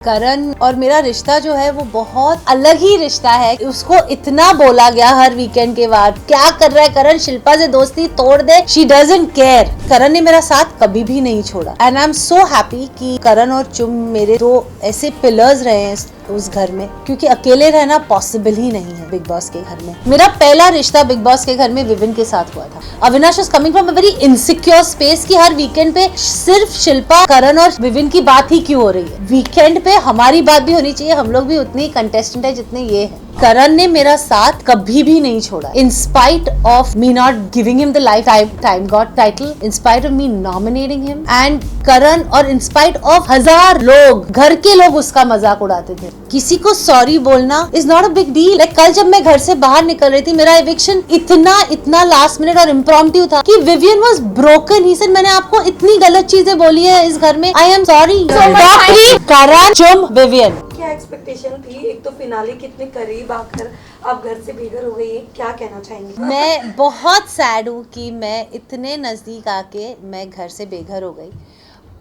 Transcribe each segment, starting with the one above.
करण और मेरा रिश्ता जो है वो बहुत अलग ही रिश्ता है। उसको इतना बोला गया हर वीकेंड के बाद, क्या कर रहा है करण, शिल्पा से दोस्ती तोड़ दे, शी डजंट केयर। करण ने मेरा साथ कभी भी नहीं छोड़ा and I am so happy कि करण और चुम मेरे दो ऐसे पिलर्स रहे हैं उस घर में, क्योंकि अकेले रहना पॉसिबल ही नहीं है बिग बॉस के घर में। मेरा पहला रिश्ता बिग बॉस के घर में विविन के साथ हुआ था। Avinash was coming from a very insecure space कि हर वीकेंड पे सिर्फ शिल्पा, करण और विविन की बात ही क्यों हो रही है। वीकेंड पे हमारी बात भी होनी चाहिए, हम लोग भी उतने ही कंटेस्टेंट है जितने ये है। करण ने मेरा साथ कभी भी नहीं छोड़ा, in spite of me not giving him the life time god title, in spite of me nominating him and Karan, और इन स्पाइट ऑफ 1000 लोग, घर के लोग उसका मजाक उड़ाते थे। किसी को सॉरी बोलना is not a big deal. Like कल जब मैं घर से बाहर निकल रही थी, मेरा एविक्शन इतना लास्ट मिनट और इम्प्रॉम्प्टू था कि Vivian was broken. He said मैंने आपको इतनी गलत चीजें बोली है इस घर में, I am sorry. Karan, Chum, Vivian. क्या एक्सपेक्टेशन थी? एक तो फिनाले कितने करीब आकर आप घर से बेघर हो गई, क्या कहना चाहेंगे? मैं बहुत सैड हूँ कि मैं इतने नज़दीक आके मैं घर से बेघर हो गई,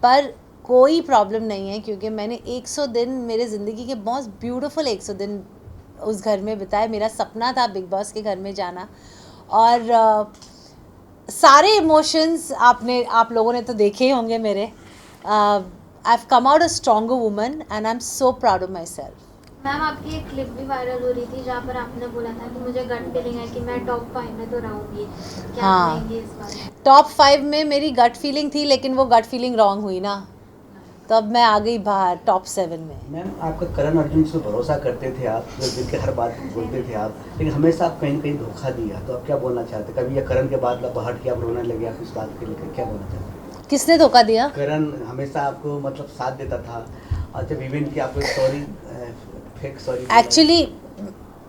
पर कोई प्रॉब्लम नहीं है क्योंकि मैंने 100 दिन मेरे ज़िंदगी के बहुत ब्यूटीफुल 100 दिन उस घर में बिताए। मेरा सपना था बिग बॉस के घर में जाना, और सारे इमोशंस आप लोगों ने तो देखे ही होंगे मेरे। I have come out a stronger woman and I am so proud of my self. Ma'am, आपकी एक क्लिप भी वायरल हो रही थी जहाँ पर आपने बोला था कि मुझे गट फीलिंग है कि मैं टॉप 5 में तो रहूँगी। क्या कहेंगे इस बारे? टॉप 5 में मेरी गट फीलिंग थी, लेकिन वो गट फीलिंग रॉन्ग हुई ना, तब मैं आ गई बाहर टॉप 7 में। मैम, आपका करण अर्जुन से भरोसा करते थे आप, दिल के हर बात बोलते थे आप, लेकिन हमेशा आप कहीं न कहीं धोखा दिया। तो आप क्या बोलना चाहते? कभी या करण के बाद हट के आप रोने लगे, आप इस बात के लेकर क्या बोलना चाहते? किसने धोखा दिया? करण हमेशा आपको मतलब साथ देता था, और जब इवेंट की आपको sorry, fake sorry, actually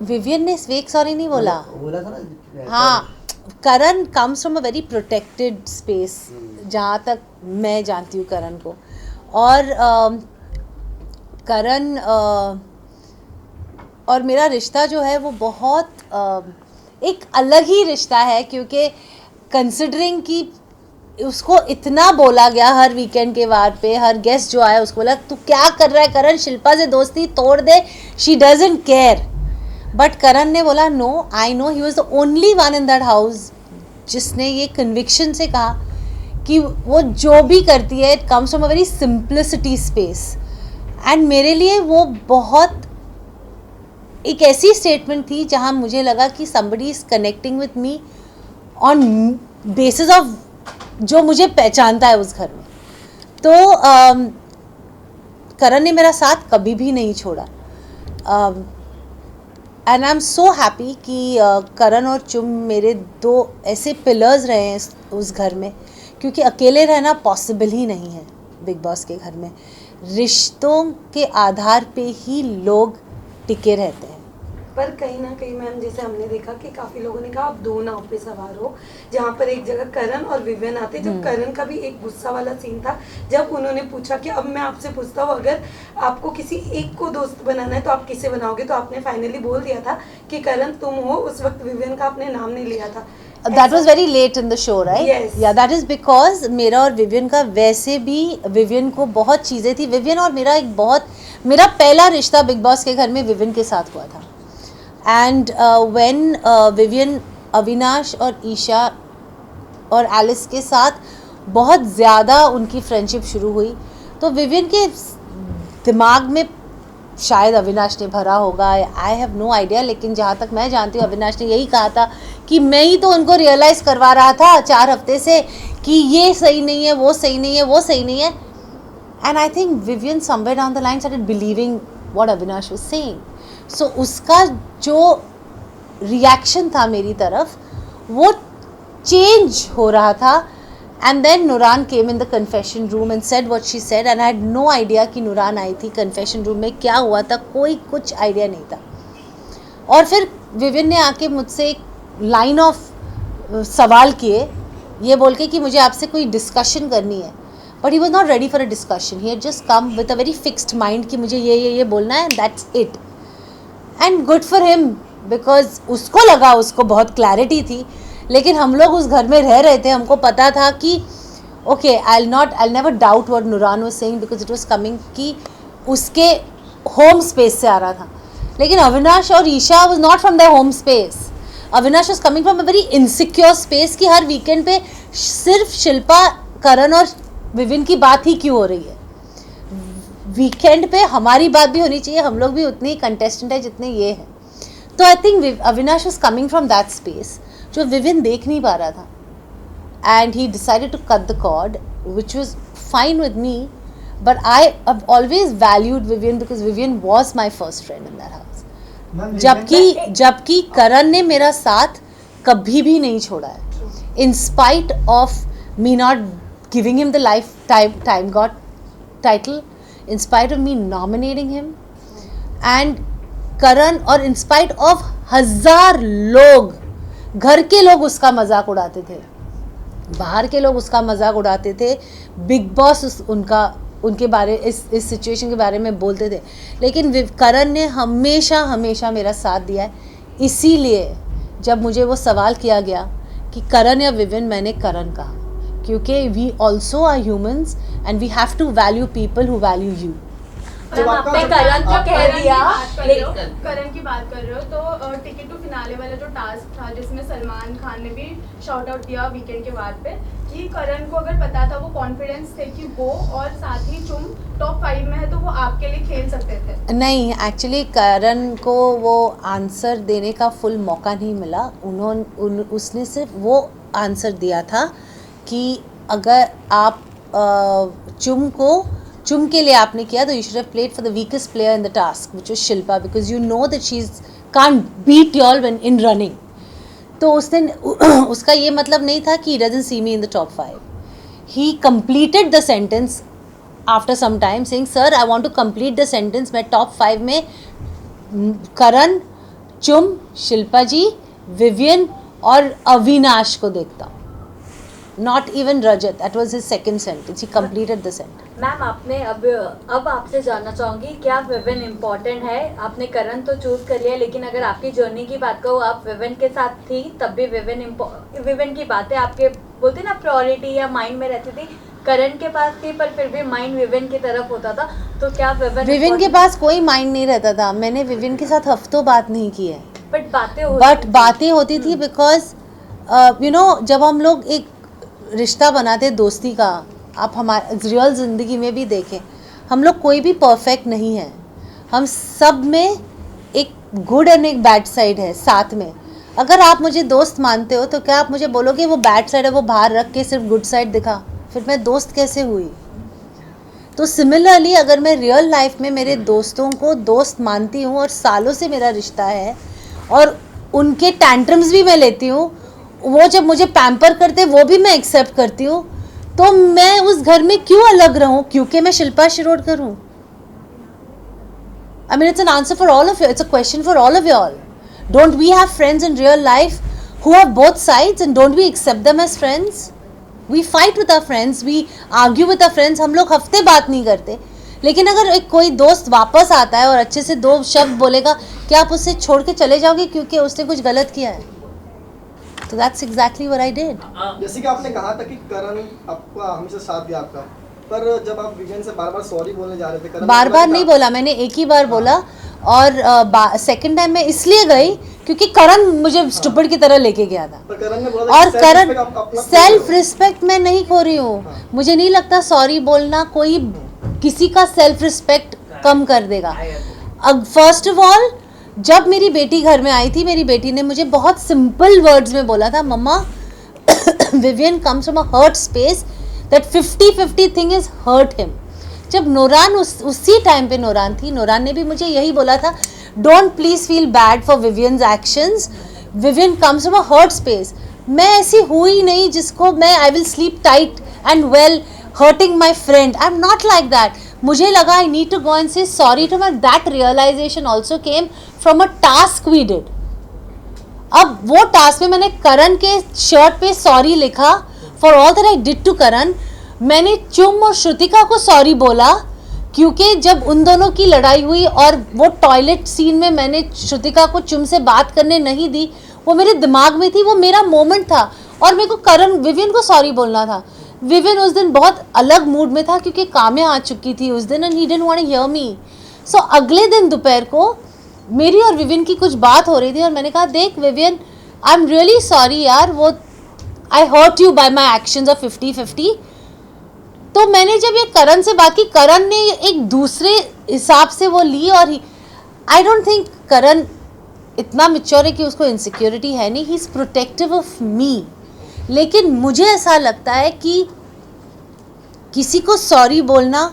Vivian ने फेक सॉरी नहीं बोला था ना। हाँ, Karan comes from a very protected space, जहाँ तक मैं जानती हूँ करण को। और करण और मेरा रिश्ता जो है वो बहुत एक अलग ही रिश्ता है, क्योंकि कंसिडरिंग कि उसको इतना बोला गया हर वीकेंड के बाद पे, हर गेस्ट जो आया उसको बोला तू क्या कर रहा है करण, शिल्पा से दोस्ती तोड़ दे, she doesn't care. But Karan ने बोला no, I know, he was the only one in that house जिसने ये कन्विक्शन से कहा कि वो जो भी करती है it comes from a very simplicity space. And मेरे लिए वो बहुत एक ऐसी स्टेटमेंट थी जहाँ मुझे लगा कि somebody is connecting with me on basis of जो मुझे पहचानता है उस घर में। तो करण ने मेरा साथ कभी भी नहीं छोड़ा and I am so happy कि करण और चुम मेरे दो ऐसे पिलर्स रहे हैं उस घर में, क्योंकि अकेले रहना पॉसिबल ही नहीं है बिग बॉस के घर में। रिश्तों के आधार पे ही लोग टिके रहते हैं। पर कहीं ना कहीं मैम, जैसे हमने देखा कि काफी लोगों ने कहा आप दो नाव पे सवार हो, जहाँ पर एक जगह करण और विवियन आते। जब करण का भी एक गुस्सा वाला सीन था, जब उन्होंने पूछा कि अब मैं आपसे पूछता हूँ, अगर आपको किसी एक को दोस्त बनाना है तो आप किसे बनाओगे, तो आपने फाइनली बोल दिया था कि करण तुम हो। उस वक्त विवियन का आपने नाम नहीं लिया था। That was very late in the show, right? Yes. Yeah, that is because मेरा और विवियन का, वैसे भी विवियन को बहुत चीज़ें थी। विवियन और मेरा पहला रिश्ता बिग बॉस के घर में विवियन के साथ हुआ था। एंड व्हेन विवियन अविनाश और ईशा और एलिस के साथ बहुत ज़्यादा उनकी फ्रेंडशिप शुरू हुई, तो विवियन के दिमाग में शायद अविनाश ने भरा होगा, आई हैव नो आइडिया, लेकिन जहाँ तक मैं जानती हूँ अविनाश ने यही कहा था कि मैं ही तो उनको रियलाइज़ करवा रहा था 4 हफ्ते से कि ये सही नहीं है, वो सही नहीं है, वो सही नहीं है। And I think Vivian somewhere down the line started believing what Avinash was saying. So उसका जो रिएक्शन था मेरी तरफ वो चेंज हो रहा था। And then Nurhan came in the confession room and said what she said, and I had no idea कि नूरान आई थी confession room में, क्या हुआ था कोई कुछ आइडिया नहीं था। और फिर विवियन ने आके मुझसे एक लाइन ऑफ सवाल किए, ये बोल के कि मुझे आपसे कोई डिस्कशन करनी है, but he was not ready for a discussion, he had just come with a very fixed mind कि मुझे ये बोलना है, that's it. And good for him, because उसको लगा उसको बहुत क्लैरिटी थी, लेकिन हम लोग उस घर में रह रहे थे, हमको पता था कि okay, I'll never doubt what Nurhan was saying because it was coming कि उसके होम स्पेस से आ रहा था, लेकिन अविनाश और Esha was not from their home space. Avinash was coming from a very insecure space कि हर वीकेंड पे सिर्फ शिल्पा, करण और विविन की बात ही क्यों हो रही है. वीकेंड पे हमारी बात भी होनी चाहिए, हम लोग भी उतने ही कंटेस्टेंट है जितने ये हैं. तो I think Avinash was coming from that space जो विविन देख नहीं पा रहा था. And he decided to cut the cord, which was fine with me, but I have always valued Vivian because Vivian was my first friend in that house. जबकि करण ने मेरा साथ कभी भी नहीं छोड़ा है, in spite of me not giving him the lifetime God title, in spite of me nominating him, and करण, और in spite of 1000 लोग, घर के लोग उसका मजाक उड़ाते थे, बाहर के लोग उसका मजाक उड़ाते थे, बिग बॉस उनके बारे इस सिचुएशन के बारे में बोलते थे, लेकिन करण ने हमेशा मेरा साथ दिया है. इसीलिए जब मुझे वो सवाल किया गया कि करण या विविन, मैंने करण कहा, क्योंकि we also are humans and we have to value people who value you. जब आपने करण तो कह दिया, करण की बात कर रहे हो तो टिकट टू फिनाले वाला जो टास्क था जिसमें सलमान खान ने भी शॉट आउट दिया वीकेंड के बाद पे कि करण को अगर पता था, वो कॉन्फिडेंस थे कि वो और साथ ही चुम टॉप 5 में है तो वो आपके लिए खेल सकते थे. नहीं, एक्चुअली करण को वो आंसर देने का फुल मौका नहीं मिला. उसने सिर्फ वो आंसर दिया था कि अगर आप चुम के लिए आपने किया तो you should have played for the weakest player in the task which was Shilpa, because you know that she can't beat you all when in running. तो उसका ये मतलब नहीं था कि he doesn't see me in the top 5. He completed the sentence after some time saying, sir, I want to complete the sentence. मैं top 5 में करण, चुम, शिल्पा जी, विवियन और अविनाश को देखता हूँ. Not even Rajat. That was his second sentence. He completed the sentence. Ma'am आपने अब आपसे जानना चाहूँगी, क्या विविन इम्पोर्टेंट है? आपने करण तो चूज कर लिया, लेकिन अगर आपकी जर्नी की बात करूँ, आप विविन के साथ थी तब भी विविन की बातें आपके बोलते ना प्रायोरिटी या माइंड में रहती थी. करण के पास थी पर फिर भी माइंड विविन की तरफ होता था, तो क्या विविन के पास कोई माइंड नहीं रहता था. मैंने विविन के साथ हफ्तों बात नहीं की है, बट बातें होती थी बिकॉज यू नो जब हम लोग एक रिश्ता बनाते दोस्ती का, आप हमारे रियल ज़िंदगी में भी देखें, हम लोग कोई भी परफेक्ट नहीं है. हम सब में एक गुड एंड एक बैड साइड है साथ में. अगर आप मुझे दोस्त मानते हो तो क्या आप मुझे बोलोगे वो बैड साइड है वो बाहर रख के सिर्फ गुड साइड दिखा, फिर मैं दोस्त कैसे हुई? तो सिमिलरली अगर मैं रियल लाइफ में मेरे दोस्तों को दोस्त मानती हूँ और सालों से मेरा रिश्ता है और उनके टैंट्रम्स भी मैं लेती हूँ, वो जब मुझे पैम्पर करते वो भी मैं एक्सेप्ट करती हूँ, तो मैं उस घर में क्यों अलग रहूँ क्योंकि मैं शिल्पा शिरोडकर हूँ? I mean, it's an answer for all of you. It's a question for all of you all. Don't we have friends in real life who have both sides and don't we accept them as friends? We fight with our friends, we argue with our friends. हम लोग हफ्ते बात नहीं करते, लेकिन अगर कोई दोस्त वापस आता है और अच्छे से 2 शब्द बोलेगा, क्या आप उससे छोड़ के चले जाओगे क्योंकि उसने कुछ गलत किया है? So that's exactly what I did. जैसे कि आपने कहा था कि करण आपका हमेशा साथ दिया आपका, पर जब आप विवियन से बार-बार सॉरी बोलने जा रहे थे, करण बार-बार नहीं बोला, मैंने एक ही बार बोला. और सेकंड टाइम मैं इसलिए गई क्योंकि करण मुझे स्टूपिड की तरह लेके गया था. पर करण ने बोला और करण सेल्फ रिस्पेक्ट मैं नहीं खो रही हूँ. मुझे नहीं लगता सॉरी बोलना कोई किसी का सेल्फ रिस्पेक्ट कम कर देगा. फर्स्ट ऑफ ऑल जब मेरी बेटी घर में आई थी, मेरी बेटी ने मुझे बहुत सिंपल वर्ड्स में बोला था, मम्मा Vivian comes from a hurt space, that 50-50 thing is hurt him. जब नूरान उसी टाइम पे नूरान थी, नूरान ने भी मुझे यही बोला था, don't please feel bad for Vivian's actions, Vivian comes from a hurt space. मैं ऐसी हुई नहीं जिसको मैं I will sleep tight and well hurting my friend. I am not like that. मुझे लगा I need to go and say sorry to my. That realisation also came from a task we did. अब वो task में मैंने करण के shirt पे sorry लिखा for all that I did to Karan. मैंने चुम और श्रुतिका को सॉरी बोला क्योंकि जब उन दोनों की लड़ाई हुई और वो टॉयलेट सीन में मैंने श्रुतिका को चुम से बात करने नहीं दी, वो मेरे दिमाग में थी, वो मेरा मोमेंट था और मेरे को करण विवियन को सॉरी बोलना था. विवियन उस दिन बहुत अलग मूड में था क्योंकि काम्या आ चुकी थी उस दिन and he didn't want to hear me. So अगले दिन दोपहर को मेरी और विवियन की कुछ बात हो रही थी और मैंने कहा देख Vivian, I am really sorry यार, वो I hurt you by my actions of 50-50. तो मैंने जब ये करण से बात की, करण ने एक दूसरे हिसाब से वो ली और आई डोंट थिंक करण इतना मैच्योर है कि उसको इनसिक्योरिटी है नहीं. He is protective of me. लेकिन मुझे ऐसा लगता है कि किसी को सॉरी बोलना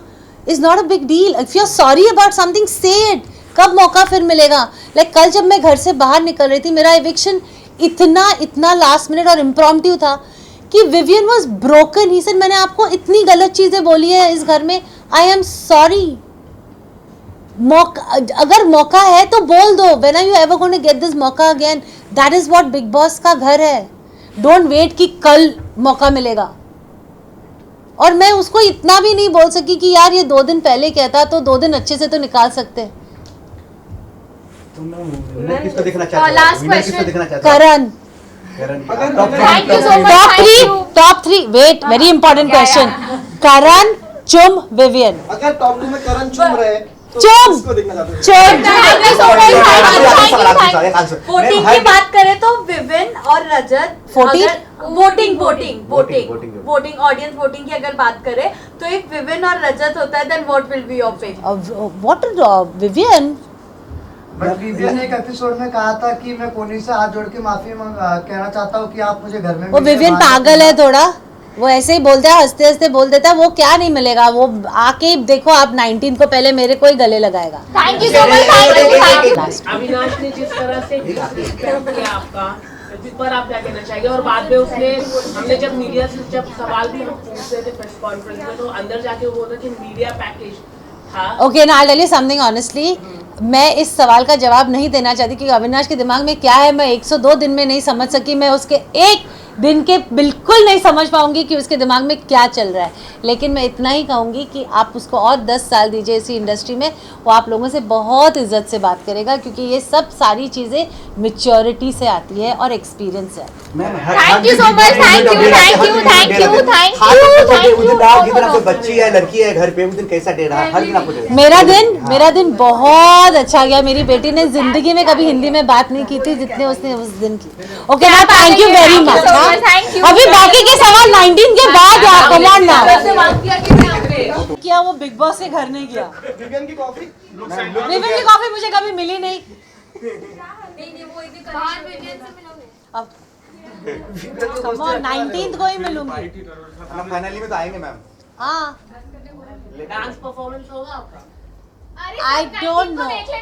is not a big deal. If you are sorry about something say it. कब मौका फिर मिलेगा? लाइक कल जब मैं घर से बाहर निकल रही थी, मेरा एविक्शन इतना लास्ट मिनट और इम्प्रॉम्प्टू था कि Vivian was broken. He said मैंने आपको इतनी गलत चीज़ें बोली है इस घर में, आई एम सॉरी. अगर मौका है तो बोल दो. When are you ever going to get this मौका again? That is what Bigg Boss का घर है. डोंट वेट कि कल मौका मिलेगा. और मैं उसको इतना भी नहीं बोल सकी कि यार ये 2 दिन पहले कहता तो 2 दिन अच्छे से तो निकाल सकते. तो मैं किसको देखना चाहता हूं? लास्ट विनर किसको क्वेश्चन देखना चाहता हूं? Karan. Thank you so much. Top 3 wait, very important question. Karan, Chum, Vivian. अगर टॉप 2 में करण चुम रहे तो चुम! किसको देखना चाहते हैं? चुम. Thank you so much. एक आंसर। वोटिंग की बात करें तो विविन और रजत. 40? Voting Voting. ऑडियंस वोटिंग की अगर बात करें तो इफ विविन और रजत होता है then what will be your pick? What Vivian? But Vivian ने एक एपिसोड में कहा था कि मैं कोनी से हाथ जोड़ के माफी कहना चाहता हूँ कि आप मुझे घर में वो विवियन पागल है थोड़ा. वो ऐसे ही बोलता है, हंसते हंसते बोल देता है. वो क्या नहीं मिलेगा, वो आके देखो आप 19 को पहले मेरे को ही गले लगाएगा. Thank you so much. Avinash ने जिस तरह से डिसरिस्पेक्ट किया आपका, जिस पर आप क्या कहना चाहेंगे? और बाद में उसने, हमने जब मीडिया से जब सवाल भी हम पूछते थे प्रेस कॉन्फ्रेंस में, तो अंदर जाके वो बोलता कि मीडिया पैकेज था. ओके ना, I tell you something honestly. मैं इस सवाल का जवाब नहीं देना चाहती कि अविनाश के दिमाग में क्या है. मैं 102 दिन में नहीं समझ सकी. मैं उसके एक दिन के बिल्कुल नहीं समझ पाऊंगी कि उसके दिमाग में क्या चल रहा है. लेकिन मैं इतना ही कहूँगी कि आप उसको और 10 साल दीजिए इसी इंडस्ट्री में. वो आप लोगों से बहुत इज्जत से बात करेगा क्योंकि ये सब सारी चीज़ें मेच्योरिटी से आती है और एक्सपीरियंस से आती है. Thank you so much. जितना कोई बच्ची है, लड़की है घर पे, उस दिन कैसा डे रहा? हर दिन आपको डे रहा? मेरा दिन बहुत अच्छा गया. मेरी बेटी ने जिंदगी में कभी हिंदी में बात नहीं की थी जितने उसने उस दिन की. ओके ना, थैंक यू वेरी मच. अभी बाकी के सवाल 19 के बाद यार, कम ऑन ना. क्या वो बिग बॉस के घर नहीं गया? विवियन की कॉफी विवियन की कॉफी मुझे कभी मिली नहीं. अब कम ऑन, 19 को ही मिलूंगी. फाइनली में तो आएंगे मैम. हाँ, डांस परफॉर्मेंस होगा आपका? I don't know. Okay,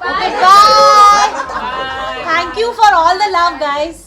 bye. Thank you for all the love, guys.